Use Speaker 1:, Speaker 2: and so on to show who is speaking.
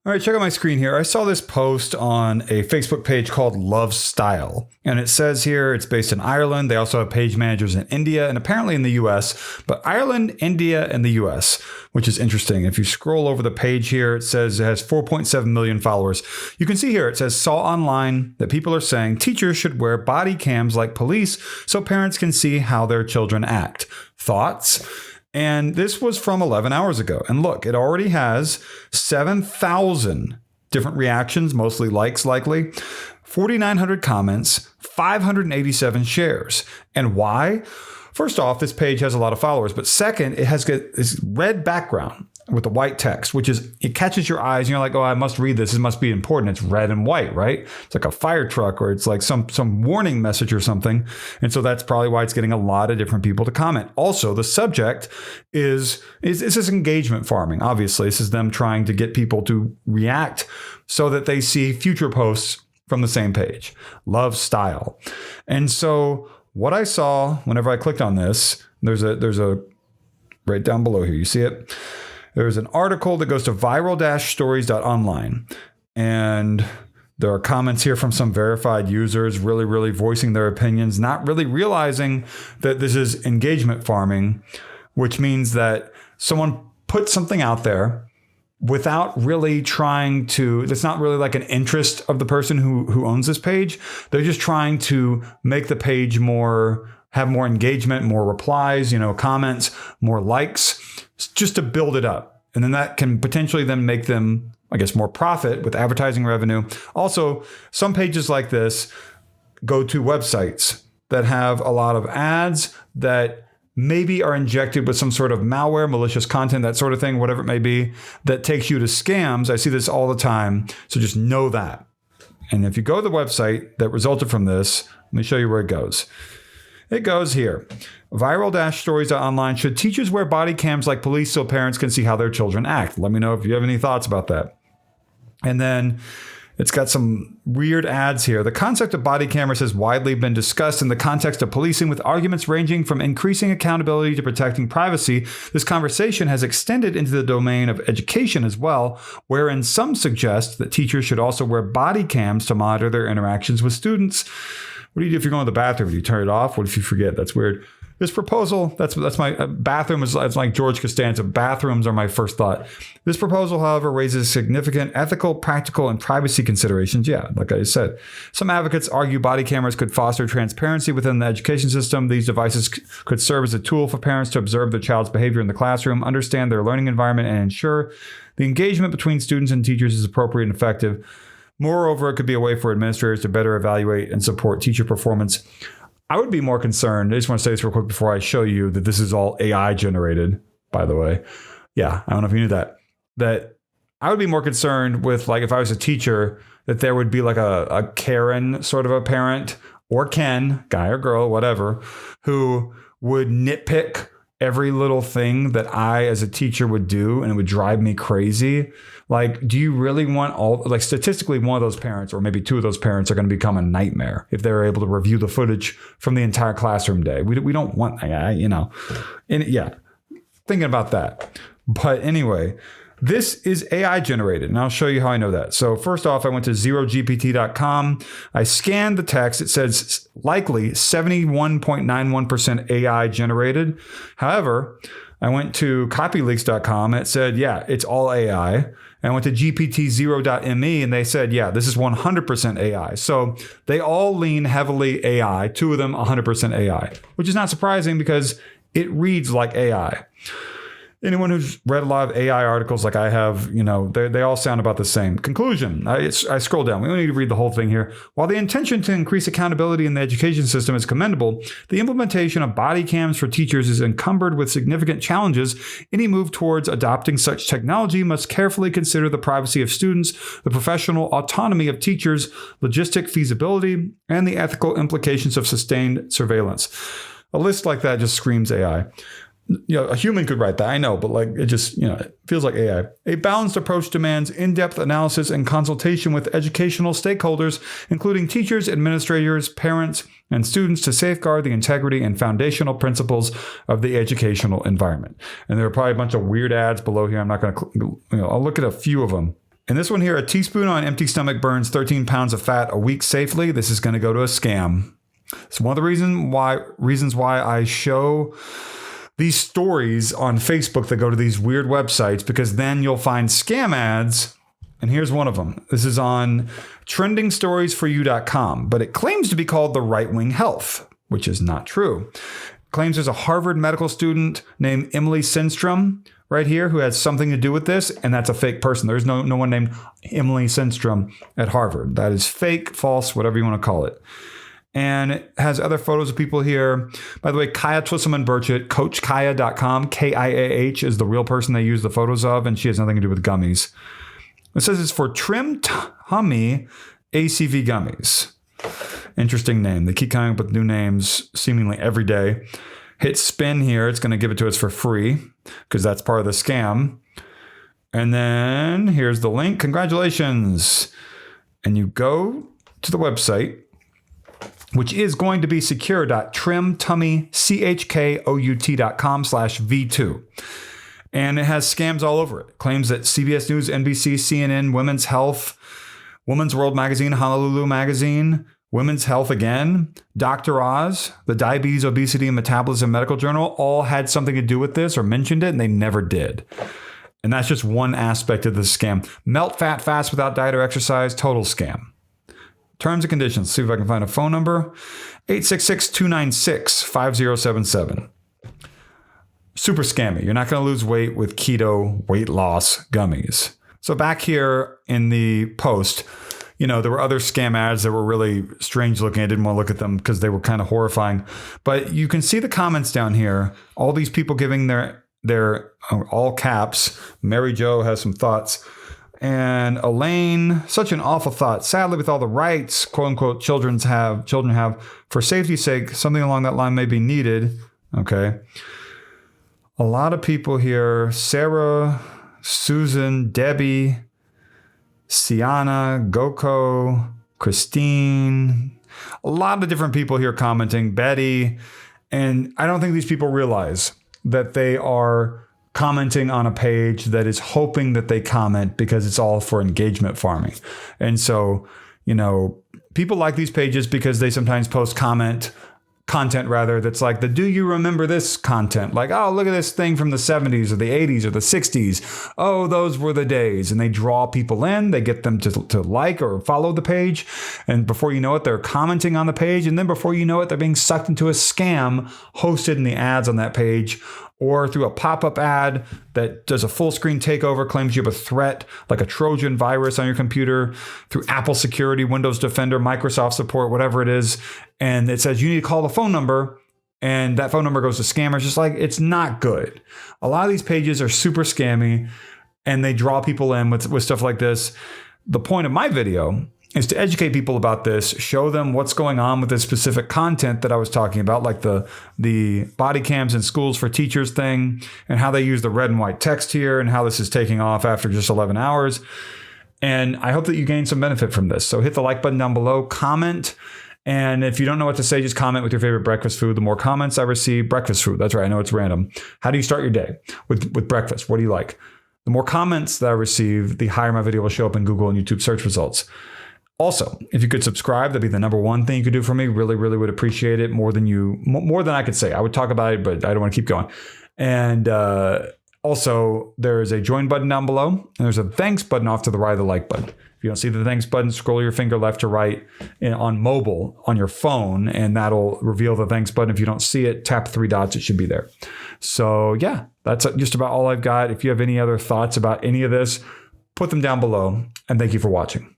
Speaker 1: All right, check out my screen here. I saw this post on a Facebook page called Love Style. And it says here it's based in Ireland. They also have page managers in India and apparently in the US, but Ireland, India, and the US, which is interesting. If you scroll over the page here, it says it has 4.7 million followers. You can see here it says, saw online that people are saying teachers should wear body cams like police so parents can see how their children act. Thoughts? And this was from 11 hours ago. And look, it already has 7,000 different reactions, mostly likes likely, 4,900 comments, 587 shares. And why? First off, this page has a lot of followers. But second, it has this red background with the white text, which is, it catches your eyes and you're like, oh, I must read this. It must be important. It's red and white, right? It's like a fire truck or it's like some warning message or something. And so that's probably why it's getting a lot of different people to comment. Also, the subject is this engagement farming. Obviously, this is them trying to get people to react so that they see future posts from the same page. Love Style. And so what I saw whenever I clicked on this, there's a right down below here. You see it? There's an article that goes to viral-stories.online. And there are comments here from some verified users really voicing their opinions, not really realizing that this is engagement farming, which means that someone put something out there without really trying to, it's not really like an interest of the person who owns this page. They're just trying to make the page have more engagement, more replies, comments, more likes, just to build it up. And then that can potentially then make them, I guess, more profit with advertising revenue. Also, some pages like this go to websites that have a lot of ads that maybe are injected with some sort of malware, malicious content, that sort of thing, whatever it may be, that takes you to scams. I see this all the time. So just know that. And if you go to the website that resulted from this, let me show you where it goes. It goes here. Viral-stories.online. Should teachers wear body cams like police so parents can see how their children act? Let me know if you have any thoughts about that. And then it's got some weird ads here. The concept of body cameras has widely been discussed in the context of policing, with arguments ranging from increasing accountability to protecting privacy. This conversation has extended into the domain of education as well, wherein some suggest that teachers should also wear body cams to monitor their interactions with students. What do you do if you're going to the bathroom? Do you turn it off? What if you forget? That's weird. This proposal, that's my bathroom is like George Costanza. Bathrooms are my first thought. This proposal, however, raises significant ethical, practical, and privacy considerations. Yeah, like I said, some advocates argue body cameras could foster transparency within the education system. These devices could serve as a tool for parents to observe their child's behavior in the classroom, understand their learning environment, and ensure the engagement between students and teachers is appropriate and effective. Moreover, it could be a way for administrators to better evaluate and support teacher performance. I would be more concerned. I just want to say this real quick before I show you that this is all AI generated, by the way. Yeah, I don't know if you knew that. That I would be more concerned with, like, if I was a teacher, that there would be like a Karen sort of a parent, or Ken, guy or girl, whatever, who would nitpick every little thing that I as a teacher would do, and it would drive me crazy. Like, do you really want statistically, one of those parents or maybe two of those parents are going to become a nightmare if they're able to review the footage from the entire classroom day. We don't want, and yeah, thinking about that. But anyway, this is AI generated, and I'll show you how I know that. So first off, I went to zerogpt.com. I scanned the text. It says likely 71.91% AI generated. However, I went to copyleaks.com and it said, yeah, it's all AI. And I went to gpt0.me and they said, yeah, this is 100% AI. So they all lean heavily AI, two of them 100% AI, which is not surprising because it reads like AI. Anyone who's read a lot of AI articles like I have, they all sound about the same. Conclusion, I scroll down. We don't need to read the whole thing here. While the intention to increase accountability in the education system is commendable, the implementation of body cams for teachers is encumbered with significant challenges. Any move towards adopting such technology must carefully consider the privacy of students, the professional autonomy of teachers, logistic feasibility, and the ethical implications of sustained surveillance. A list like that just screams AI. A human could write that, I know, but it just, it feels like AI. A balanced approach demands in-depth analysis and consultation with educational stakeholders, including teachers, administrators, parents, and students, to safeguard the integrity and foundational principles of the educational environment. And there are probably a bunch of weird ads below here. I'm not going to, I'll look at a few of them. And this one here, a teaspoon on empty stomach burns 13 pounds of fat a week safely. This is going to go to a scam. It's one of the reasons why I show these stories on Facebook that go to these weird websites, because then you'll find scam ads. And here's one of them. This is on trendingstoriesforyou.com, but it claims to be called the Right Wing Health, which is not true. It claims there's a Harvard medical student named Emily Senstrom right here who has something to do with this, and that's a fake person. There's no one named Emily Senstrom at Harvard. That is fake, false, whatever you want to call it. And it has other photos of people here. By the way, Kaya Twisselman-Burchett, CoachKaya.com, KIAH is the real person they use the photos of, and she has nothing to do with gummies. It says it's for Trim Tummy ACV gummies. Interesting name. They keep coming up with new names seemingly every day. Hit spin here. It's going to give it to us for free because that's part of the scam. And then here's the link. Congratulations. And you go to the website, which is going to be secure.trimtummychkout.com/V2. And it has scams all over it. Claims that CBS News, NBC, CNN, Women's Health, Women's World Magazine, Honolulu Magazine, Women's Health again, Dr. Oz, the Diabetes, Obesity, and Metabolism Medical Journal all had something to do with this or mentioned it, and they never did. And that's just one aspect of the scam. Melt fat fast without diet or exercise, total scam. Terms and conditions. See if I can find a phone number. 866-296-5077. Super scammy. You're not going to lose weight with keto weight loss gummies. So back here in the post, there were other scam ads that were really strange looking. I didn't want to look at them because they were kind of horrifying. But you can see the comments down here. All these people giving their all caps. Mary Jo has some thoughts. And Elaine, such an awful thought. Sadly, with all the rights, quote unquote, children have, for safety's sake, something along that line may be needed. Okay. A lot of people here. Sarah, Susan, Debbie, Sienna, Goko, Christine. A lot of different people here commenting. Betty. And I don't think these people realize that they are commenting on a page that is hoping that they comment because it's all for engagement farming. And so, people like these pages because they sometimes post content that's like the do you remember this content, like, oh, look at this thing from the 70s or the 80s or the 60s. Oh, those were the days. And they draw people in, they get them to like or follow the page. And before you know it, they're commenting on the page. And then before you know it, they're being sucked into a scam hosted in the ads on that page, or through a pop-up ad that does a full screen takeover, claims you have a threat like a Trojan virus on your computer, through Apple security, Windows Defender, Microsoft support, whatever it is. And it says you need to call the phone number, and that phone number goes to scammers. Just like, it's not good. A lot of these pages are super scammy, and they draw people in with stuff like this. The point of my video is to educate people about this, show them what's going on with this specific content that I was talking about, like the body cams in schools for teachers thing, and how they use the red and white text here, and how this is taking off after just 11 hours. And I hope that you gain some benefit from this. So hit the like button down below, comment. And if you don't know what to say, just comment with your favorite breakfast food. The more comments I receive, breakfast food. That's right. I know it's random. How do you start your day with breakfast? What do you like? The more comments that I receive, the higher my video will show up in Google and YouTube search results. Also, if you could subscribe, that'd be the number one thing you could do for me. Really, really would appreciate it more than I could say. I would talk about it, but I don't want to keep going. And also, there is a join button down below, and there's a thanks button off to the right of the like button. If you don't see the thanks button, scroll your finger left to right on mobile on your phone, and that'll reveal the thanks button. If you don't see it, tap 3 dots. It should be there. So yeah, that's just about all I've got. If you have any other thoughts about any of this, put them down below, and thank you for watching.